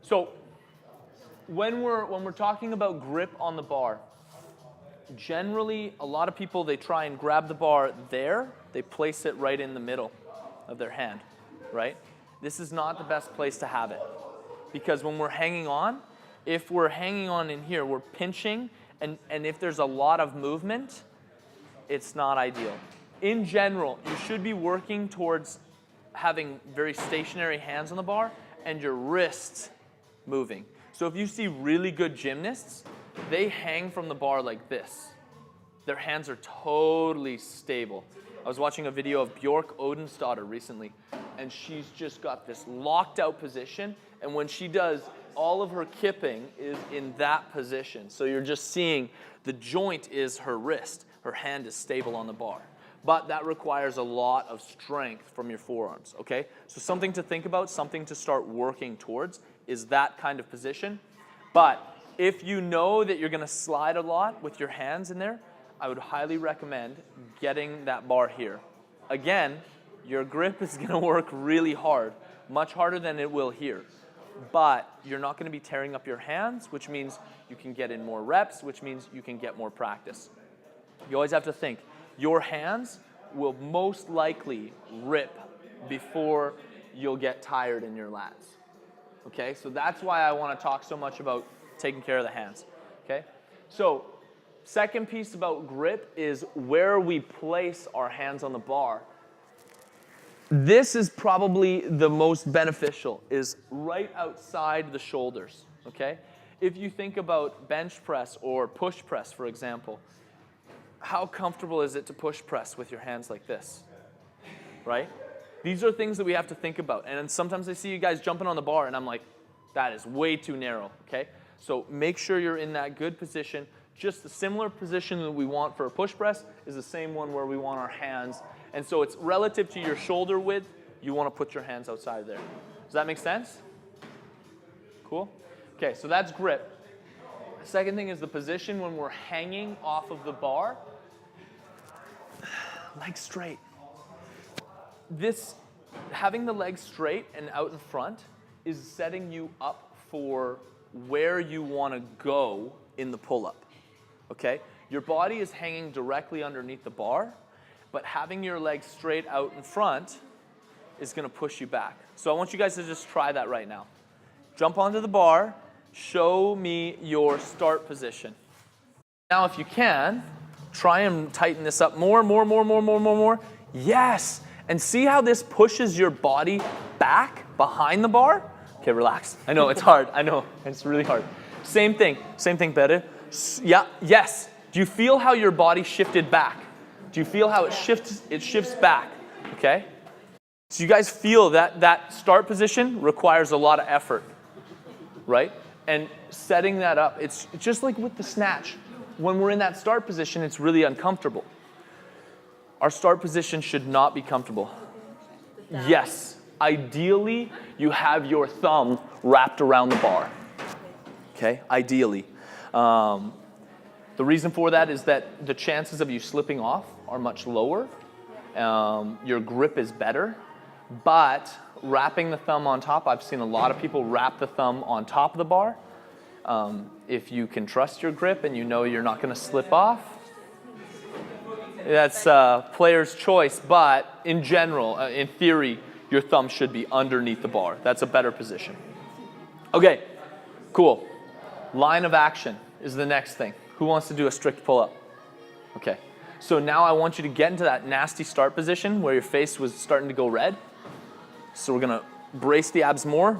So when we're talking about grip on the bar, generally a lot of people, they try and grab the bar there, they place it right in the middle of their hand, right? This is not the best place to have it, because when we're hanging on, if we're hanging on in here, we're pinching, and if there's a lot of movement, it's not ideal. In general, you should be working towards having very stationary hands on the bar and your wrists moving. So if you see really good gymnasts, they hang from the bar like this. Their hands are totally stable. I was watching a video of Bjork Odensdotter recently, and she's just got this locked out position, and when she does, all of her kipping is in that position. So you're just seeing the joint is her wrist. Her hand is stable on the bar. But that requires a lot of strength from your forearms, okay? So something to think about, something to start working towards is that kind of position. But if you know that you're gonna slide a lot with your hands in there, I would highly recommend getting that bar here. Again, your grip is gonna work really hard, much harder than it will here. But you're not gonna be tearing up your hands, which means you can get in more reps, which means you can get more practice. You always have to think, your hands will most likely rip before you'll get tired in your lats. Okay, so that's why I want to talk so much about taking care of the hands. Okay, so second piece about grip is where we place our hands on the bar. This is probably the most beneficial, is right outside the shoulders. Okay, if you think about bench press or push press, for example, how comfortable is it to push press with your hands like this, right? These are things that we have to think about. And then sometimes I see you guys jumping on the bar and I'm like, that is way too narrow, okay? So make sure you're in that good position. Just the similar position that we want for a push press is the same one where we want our hands. And so it's relative to your shoulder width, you want to put your hands outside there. Does that make sense? Cool? Okay, so that's grip. Second thing is the position when we're hanging off of the bar. Legs straight. This, having the legs straight and out in front is setting you up for where you want to go in the pull-up, okay? Your body is hanging directly underneath the bar, but having your legs straight out in front is going to push you back. So I want you guys to just try that right now. Jump onto the bar. Show me your start position. Now, if you can, try and tighten this up more. Yes! And see how this pushes your body back behind the bar? Okay, relax. I know, it's hard. I know, it's really hard. Same thing, better. Yeah, yes. Do you feel how your body shifted back? Do you feel how it shifts back? Okay? So you guys feel that start position requires a lot of effort, right? And setting that up, it's just like with the snatch. When we're in that start position, it's really uncomfortable. Our start position should not be comfortable. Yes, ideally, you have your thumb wrapped around the bar. Okay, ideally. The reason for that is that the chances of you slipping off are much lower. Your grip is better, but wrapping the thumb on top, I've seen a lot of people wrap the thumb on top of the bar. If you can trust your grip and you know you're not going to slip off, that's player's choice, but in general, in theory, your thumb should be underneath the bar. That's a better position. Okay, cool. Line of action is the next thing. Who wants to do a strict pull-up? Okay, so now I want you to get into that nasty start position where your face was starting to go red. So we're gonna brace the abs more.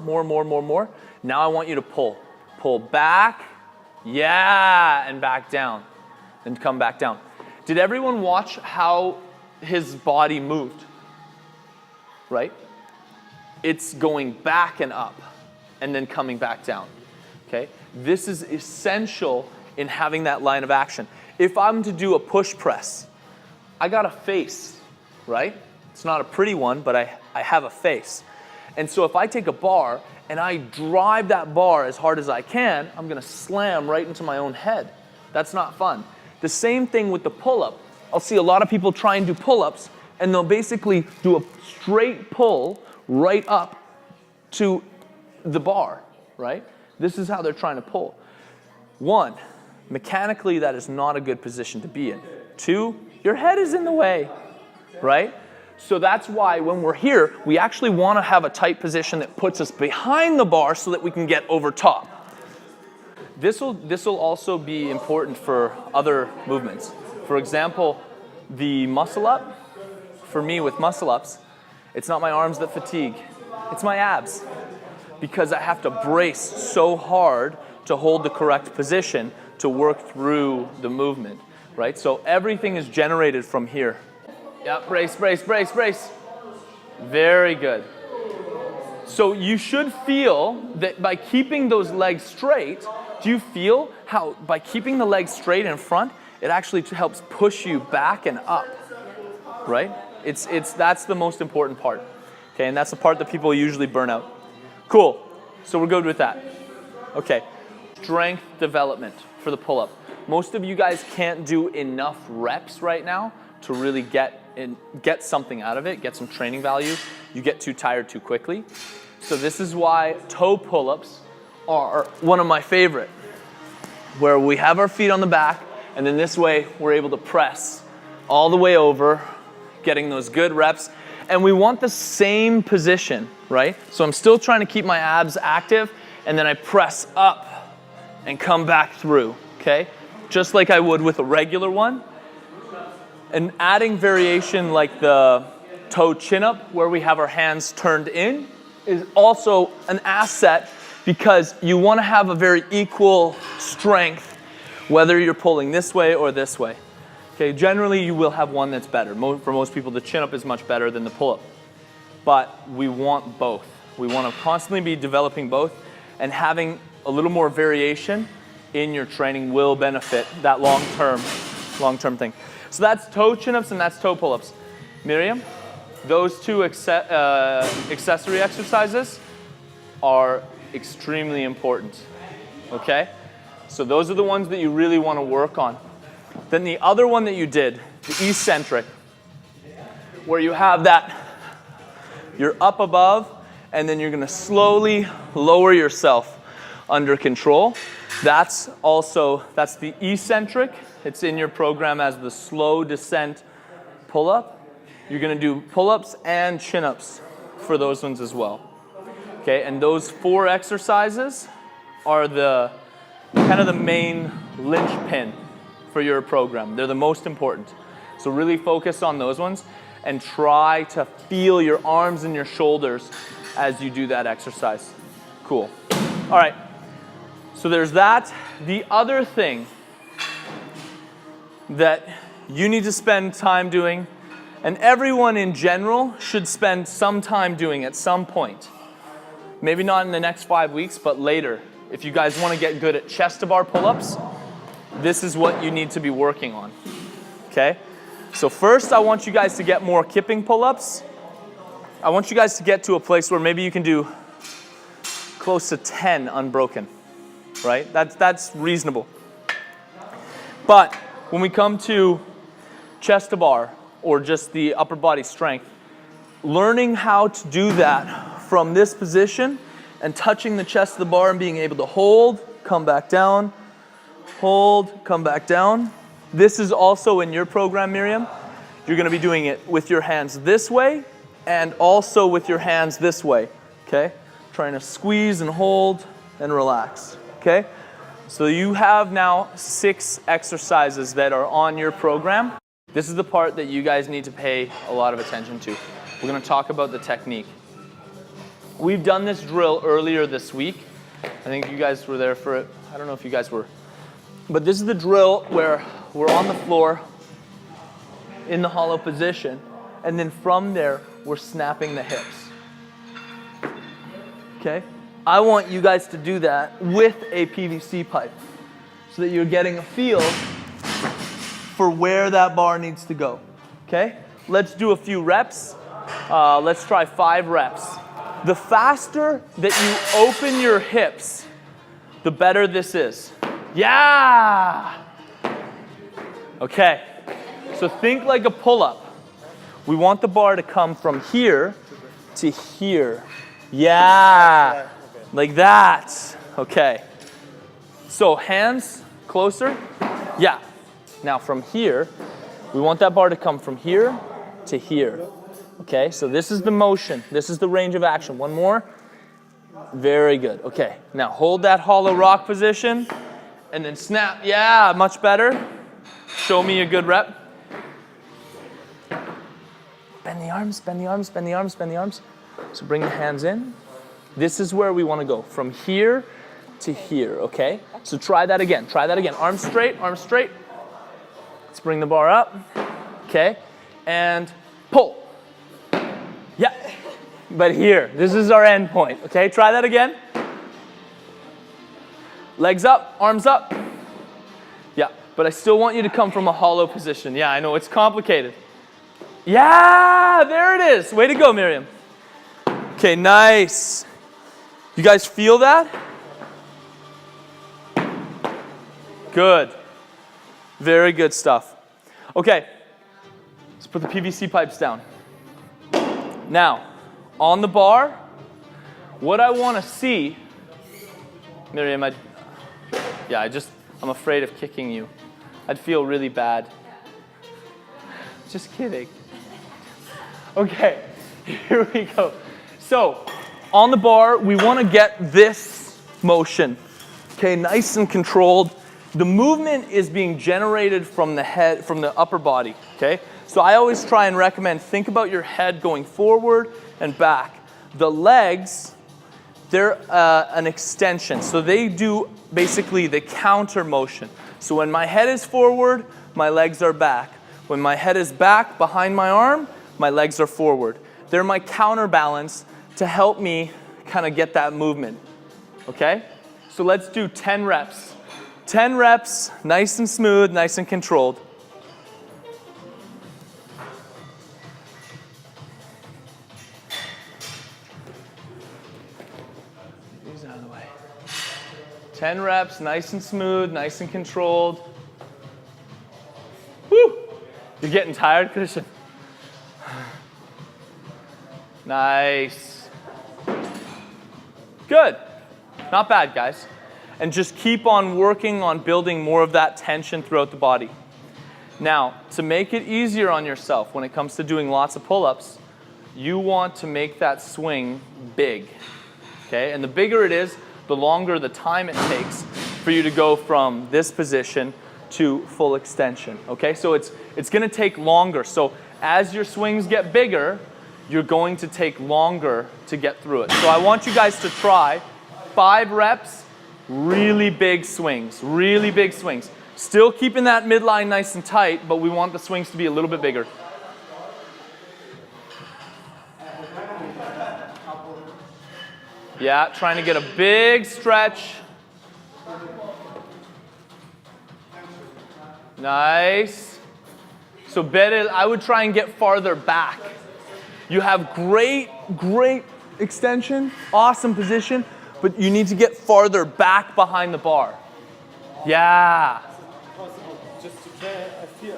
Now I want you to pull. Pull back, yeah, and back down, and come back down. Did everyone watch how his body moved? Right? It's going back and up, and then coming back down, okay? This is essential in having that line of action. If I'm to do a push press, I got a face, right? It's not a pretty one, but I have a face. And so if I take a bar and I drive that bar as hard as I can, I'm gonna slam right into my own head. That's not fun. The same thing with the pull-up. I'll see a lot of people try and do pull-ups, and they'll basically do a straight pull right up to the bar. right? This is how they're trying to pull. 1, mechanically, that is not a good position to be in. 2, your head is in the way, right? So that's why when we're here, we actually want to have a tight position that puts us behind the bar so that we can get over top. This will also be important for other movements. For example, the muscle up, for me with muscle ups, it's not my arms that fatigue, it's my abs. Because I have to brace so hard to hold the correct position to work through the movement, right? So everything is generated from here. Yeah, brace, brace, brace, brace. Very good. So you should feel that by keeping those legs straight, do you feel how by keeping the legs straight in front, it actually helps push you back and up, right? That's the most important part, okay? And that's the part that people usually burn out. Cool, so we're good with that. Okay, strength development for the pull-up. Most of you guys can't do enough reps right now to really get something out of it, get some training value. You get too tired too quickly. So this is why toe pull-ups are one of my favorite, where we have our feet on the back, and then this way we're able to press all the way over, getting those good reps. And we want the same position, right? So I'm still trying to keep my abs active, and then I press up and come back through, okay? Just like I would with a regular one. And adding variation like the toe chin-up, where we have our hands turned in, is also an asset because you want to have a very equal strength, whether you're pulling this way or this way. Okay, generally you will have one that's better. For most people, the chin-up is much better than the pull-up. But we want both. We want to constantly be developing both, and having a little more variation in your training will benefit that long-term thing. So that's toe chin-ups and that's toe pull-ups. Miriam, those two accessory exercises are extremely important, okay? So those are the ones that you really want to work on. Then the other one that you did, the eccentric, where you have that, you're up above, and then you're going to slowly lower yourself under control. That's the eccentric. It's in your program as the slow descent pull-up. You're going to do pull-ups and chin-ups for those ones as well. Okay, and those 4 exercises are the kind of the main linchpin for your program. They're the most important. So really focus on those ones and try to feel your arms and your shoulders as you do that exercise. Cool. All right, so there's that. The other thing that you need to spend time doing, and everyone in general should spend some time doing at some point. Maybe not in the next 5 weeks, but later. If you guys want to get good at chest-to-bar pull-ups, this is what you need to be working on, okay? So first, I want you guys to get more kipping pull-ups. I want you guys to get to a place where maybe you can do close to 10 unbroken, right? That's reasonable. But when we come to chest-to-bar or just the upper body strength, learning how to do that from this position and touching the chest of the bar and being able to hold, come back down, hold, come back down. This is also in your program, Miriam. You're going to be doing it with your hands this way and also with your hands this way, okay? Trying to squeeze and hold and relax, okay? So you have now 6 exercises that are on your program. This is the part that you guys need to pay a lot of attention to. We're going to talk about the technique. We've done this drill earlier this week. I think you guys were there for it. I don't know if you guys were. But this is the drill where we're on the floor in the hollow position, and then from there, we're snapping the hips. Okay? I want you guys to do that with a PVC pipe so that you're getting a feel for where that bar needs to go. Okay? Let's do a few reps. Let's try 5 reps. The faster that you open your hips, the better this is. Yeah! Okay, so think like a pull-up. We want the bar to come from here to here. Yeah, like that. Okay. So hands closer. Yeah. Now from here, we want that bar to come from here to here. Okay, so this is the motion. This is the range of action. One more. Very good. Okay, now hold that hollow rock position and then snap. Yeah, much better. Show me a good rep. Bend the arms, bend the arms, bend the arms, bend the arms. So bring the hands in. This is where we want to go, from here to here, okay? So try that again, try that again. Arms straight, arms straight. Let's bring the bar up, okay? And pull. Yeah, but here, this is our end point, okay? Try that again. Legs up, arms up. Yeah, but I still want you to come from a hollow position. Yeah, I know, it's complicated. Yeah, there it is. Way to go, Miriam. Okay, nice. You guys feel that? Good. Very good stuff. Okay, let's put the PVC pipes down. Now, on the bar, what I want to see, Miriam, I'm afraid of kicking you. I'd feel really bad. Just kidding. Okay, here we go. So, on the bar, we want to get this motion. Okay, nice and controlled. The movement is being generated from the head, from the upper body, okay? So I always try and recommend, think about your head going forward and back. The legs, they're an extension. So they do basically the counter motion. So when my head is forward, my legs are back. When my head is back behind my arm, my legs are forward. They're my counterbalance to help me kind of get that movement, okay? So let's do 10 reps. 10 reps, nice and smooth, nice and controlled. These out of the way. 10 reps, nice and smooth, nice and controlled. Woo! You're getting tired, Christian? Nice. Good. Not bad, guys. And just keep on working on building more of that tension throughout the body. Now, to make it easier on yourself when it comes to doing lots of pull-ups, you want to make that swing big, okay? And the bigger it is, the longer the time it takes for you to go from this position to full extension, okay? So it's gonna take longer. So as your swings get bigger, you're going to take longer to get through it. So I want you guys to try 5 reps, really big swings, really big swings. Still keeping that midline nice and tight, but we want the swings to be a little bit bigger. Yeah, trying to get a big stretch. Nice. So I would try and get farther back. You have great extension, awesome position, but you need to get farther back behind the bar. Yeah. Just I feel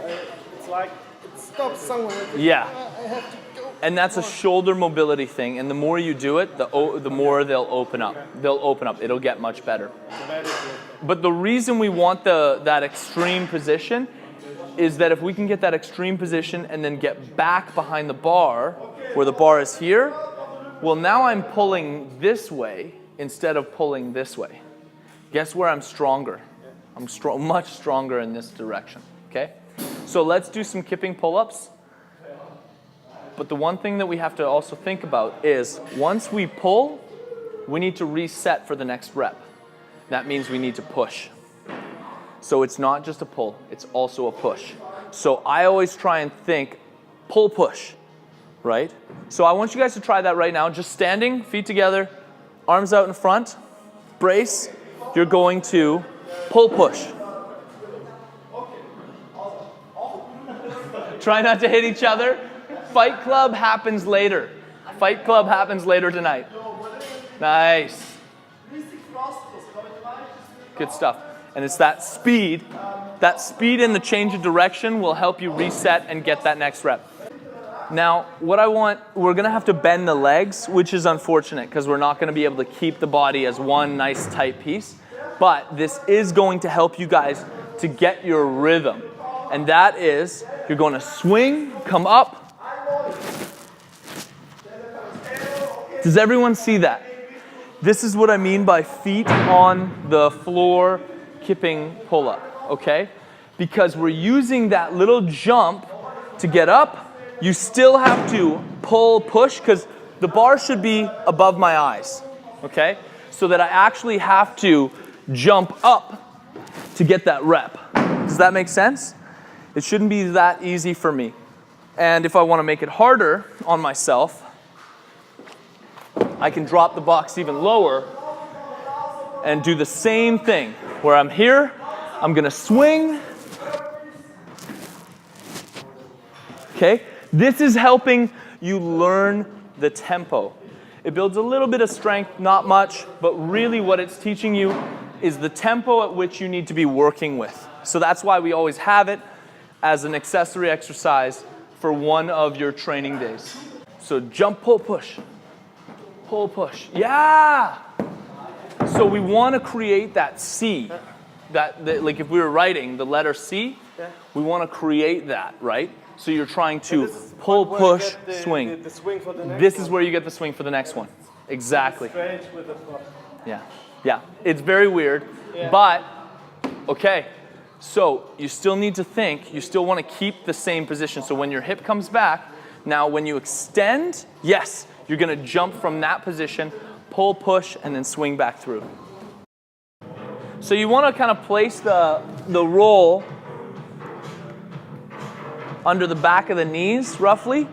it's like it stops somewhere. Yeah. I have to go. And that's a shoulder mobility thing, and the more you do it, the more they'll open up. They'll open up. It'll get much better. But the reason we want that extreme position is that if we can get that extreme position and then get back behind the bar, where the bar is here, well, now I'm pulling this way instead of pulling this way. Guess where I'm stronger? I'm much stronger in this direction, okay? So let's do some kipping pull-ups. But the one thing that we have to also think about is once we pull, we need to reset for the next rep. That means we need to push. So it's not just a pull, it's also a push. So I always try and think pull-push, right? So I want you guys to try that right now. Just standing, feet together, arms out in front, brace. You're going to pull-push. Try not to hit each other. Fight Club happens later. Fight Club happens later tonight. Nice. Good stuff. And it's that speed. That speed in the change of direction will help you reset and get that next rep. Now, we're gonna have to bend the legs, which is unfortunate because we're not gonna be able to keep the body as one nice tight piece. But this is going to help you guys to get your rhythm. And that is, you're gonna swing, come up. Does everyone see that? This is what I mean by feet on the floor, kipping pull-up, okay? Because we're using that little jump to get up. You still have to pull, push, because the bar should be above my eyes, okay? So that I actually have to jump up to get that rep. Does that make sense? It shouldn't be that easy for me. And if I want to make it harder on myself, I can drop the box even lower and do the same thing. Where I'm here, I'm gonna swing. Okay? This is helping you learn the tempo. It builds a little bit of strength, not much, but really what it's teaching you is the tempo at which you need to be working with. So that's why we always have it as an accessory exercise for one of your training days. So jump, pull, push. Pull, push. Yeah! So we want to create that C. That like if we were writing the letter C, we want to create that, right? So you're trying to pull, push, swing. The swing for the next This is where you get the swing for the next one. Exactly. Strange with the foot. Yeah. Yeah. It's very weird, but okay. So you still need to think, you still want to keep the same position. So when your hip comes back, now when you extend, yes, you're going to jump from that position, pull, push, and then swing back through. So you want to kind of place the roll under the back of the knees, roughly.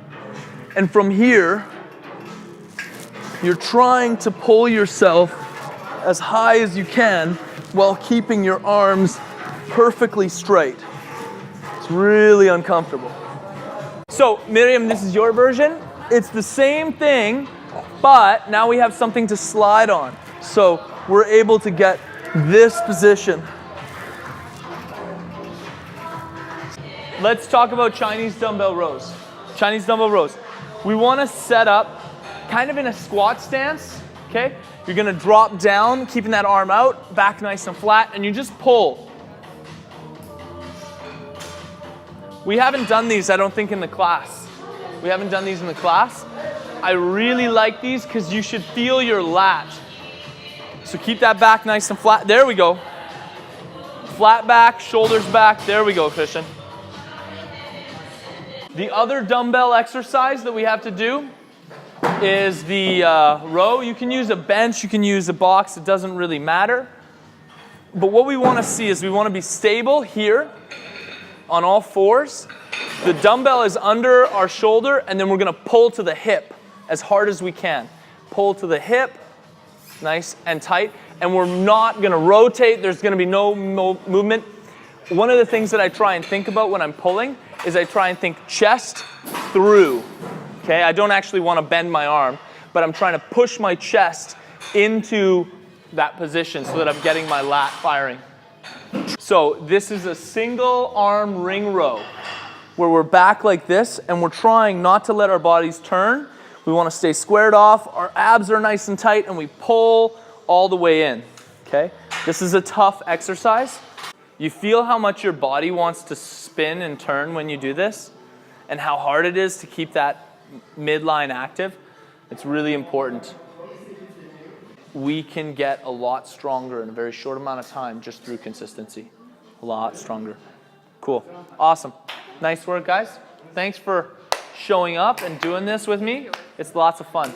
And from here, you're trying to pull yourself as high as you can while keeping your arms perfectly straight. It's really uncomfortable. So, Miriam, this is your version. It's the same thing, but now we have something to slide on. So we're able to get this position. Let's talk about Chinese dumbbell rows. Chinese dumbbell rows. We want to set up kind of in a squat stance, okay? You're going to drop down, keeping that arm out, back nice and flat, and you just pull. We haven't done these, I don't think, in the class. We haven't done these in the class. I really like these because you should feel your lat. So keep that back nice and flat. There we go. Flat back, shoulders back. There we go, Christian. The other dumbbell exercise that we have to do is the row. You can use a bench, you can use a box, it doesn't really matter. But what we want to see is we want to be stable here on all fours. The dumbbell is under our shoulder, and then we're going to pull to the hip as hard as we can. Pull to the hip, nice and tight. And we're not going to rotate. There's going to be no movement. One of the things that I try and think about when I'm pulling is I try and think chest through. Okay, I don't actually want to bend my arm, but I'm trying to push my chest into that position so that I'm getting my lat firing. So this is a single arm ring row where we're back like this and we're trying not to let our bodies turn. We want to stay squared off. Our abs are nice and tight and we pull all the way in. Okay, this is a tough exercise. You feel how much your body wants to spin and turn when you do this and how hard it is to keep that midline active. It's really important. We can get a lot stronger in a very short amount of time just through consistency. A lot stronger. Cool. Awesome. Nice work, guys. Thanks for showing up and doing this with me. It's lots of fun.